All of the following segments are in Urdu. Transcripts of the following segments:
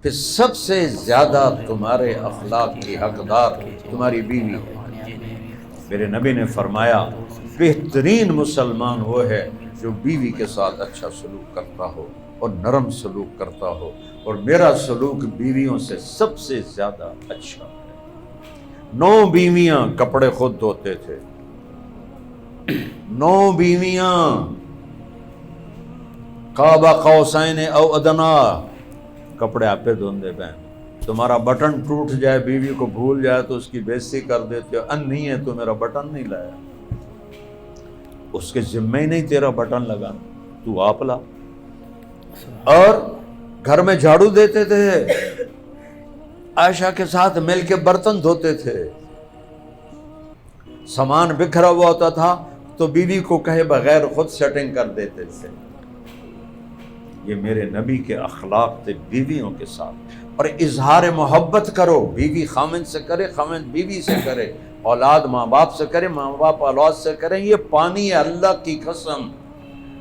کہ سب سے زیادہ تمہارے اخلاق کی حقدار تمہاری بیوی ہے۔ میرے نبی نے فرمایا بہترین مسلمان وہ ہے جو بیوی کے ساتھ اچھا سلوک کرتا ہو اور نرم سلوک کرتا ہو، اور میرا سلوک بیویوں سے سب سے زیادہ اچھا ہے۔ 9 بیویاں کپڑے خود دھوتے تھے، 9 بیویاں قاب قوسین او ادنا، کپڑے آپ پہ دھوندے بہن۔ تمہارا بٹن ٹوٹ جائے، بیوی کو بھول جائے تو اس کی بےزتی کر دیتے ہو، نہیں ہے تو میرا بٹن نہیں لایا، اس کے ذمہ ہی نہیں تیرا بٹن لگانا، تو آپ لا۔ اور گھر میں جھاڑو دیتے تھے، عائشہ کے ساتھ مل کے برتن دھوتے تھے، سامان بکھرا ہوا ہوتا تھا تو بیوی کو کہے بغیر خود سیٹنگ کر دیتے تھے۔ یہ میرے نبی کے اخلاق تھے بیویوں کے ساتھ۔ اور اظہار محبت کرو، بیوی خامند سے کرے، خامند بیوی سے کرے، اولاد ماں باپ سے کرے، ماں باپ اولاد سے کریں، یہ پانی ہے، اللہ کی قسم۔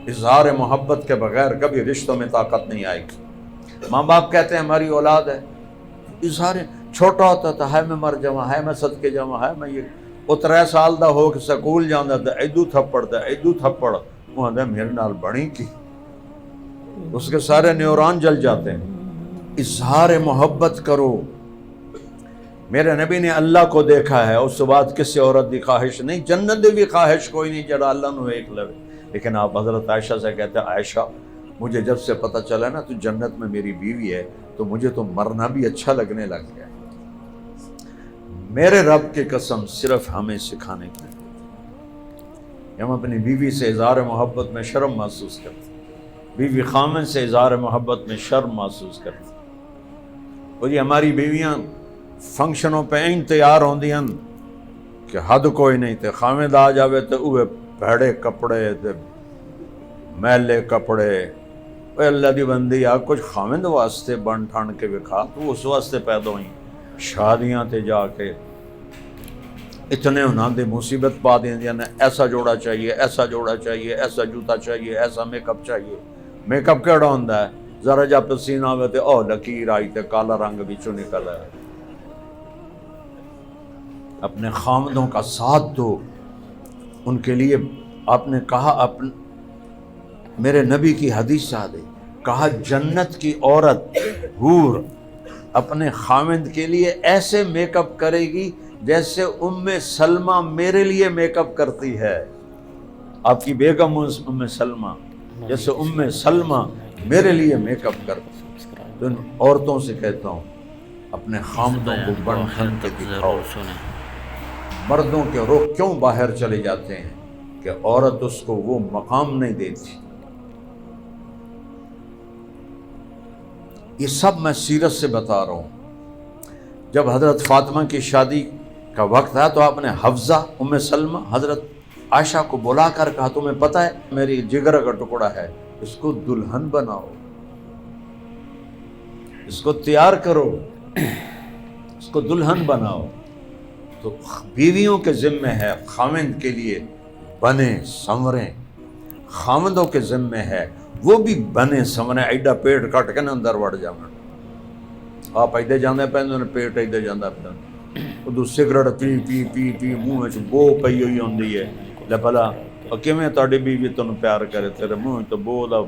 اظہار محبت کے بغیر کبھی رشتوں میں طاقت نہیں آئے گی۔ ماں باپ کہتے ہیں ہماری اولاد ہے، اظہار چھوٹا ہوتا تھا، ہے میں مر جاواں، ہے میں صدقے جاواں، ہے میں یہ، وہ 3 سال دا ہو کے سکول جاندا تھا، ایدو تھپڑ دا ایدو تھپڑ، وہ آندا میرے نال بڑی کی، اس کے سارے نیوران جل جاتے ہیں۔ اظہار محبت کرو۔ میرے نبی نے اللہ کو دیکھا ہے، اس بعد کسی عورت دی خواہش نہیں، جنت دی بھی خواہش کوئی نہیں جڑا اللہ نو ایک لوے۔ لیکن آپ حضرت عائشہ سے کہتے ہیں عائشہ مجھے جب سے پتہ چلا نا تو جنت میں میری بیوی ہے تو مجھے تو مرنا بھی اچھا لگنے لگ گیا۔ میرے رب کی قسم صرف ہمیں سکھانے کے لیے ہم اپنی بیوی سے اظہار محبت میں شرم محسوس کرتے ہیں، بیوی خامن سے اظہار محبت میں شرم محسوس کرتے ہیں۔ اور یہ ہماری بیویاں فنکشنوں پہ این تیار ہوندیاں کہ حد کوئی نہیں تے، خامد آ جاوے تے اوہ بھڑے کپڑے تے میلے کپڑے۔ اے اللہ دی بندی آ کچھ خامد واسطے بن ٹھان کے وکھا، تو اس واسطے پیدا ہوئی شادیاں تے جا کے اتنے انہاں دے مصیبت پا دیندیاں نے، ایسا جوڑا چاہیے، ایسا جوڑا چاہیے، ایسا جوتا چاہیے، ایسا میک اپ چاہیے۔ میک اپ کیڑا ہوندا ہے؟ ذرا جا پسینہ آوے تے او لکیر آئی تے کالا رنگ وچوں نکل آئے۔ اپنے خامدوں کا ساتھ دو، ان کے لیے آپ نے کہا، میرے نبی کی حدیث یاد ہے، کہا جنت کی عورت حور اپنے خامد کے لیے ایسے میک اپ کرے گی جیسے ام سلمہ میرے لیے میک اپ کرتی ہے۔ آپ کی بیگم ام سلمہ، جیسے ام سلمہ میرے لیے میک اپ کرتی۔ تو ان عورتوں سے کہتا ہوں اپنے خامدوں کو بن ٹھن کے دکھاؤ۔ مردوں کے رخ کیوں باہر چلے جاتے ہیں کہ عورت اس کو وہ مقام نہیں دیتی۔ یہ سب میں سیرت سے بتا رہا ہوں۔ جب حضرت فاطمہ کی شادی کا وقت آیا تو آپ نے حفصہ ام سلمہ حضرت عائشہ کو بلا کر کہا تمہیں پتہ ہے میری جگر کا ٹکڑا ہے، اس کو دلہن بناؤ، اس کو تیار کرو، اس کو دلہن بناؤ۔ تو بیویوں کے ذمہ ہے خامند کے لیے بنے سنوریں، خامندوں کے ذمہ ہے وہ بھی بنے سنوریں، ایڈا پیٹ کٹ کے نا اندر وڑ جاون۔ آپ ایدے جاندے پہنے پیٹ ایدے جاندہ پہنے، ادو سگریٹ پی پی پی پی منہ وچ بو پئی ہوئی ہوندی ہے، لے بھلا کیویں تہاڈی بیوی تینوں پیار کرے، تیرے منہ تو بو دا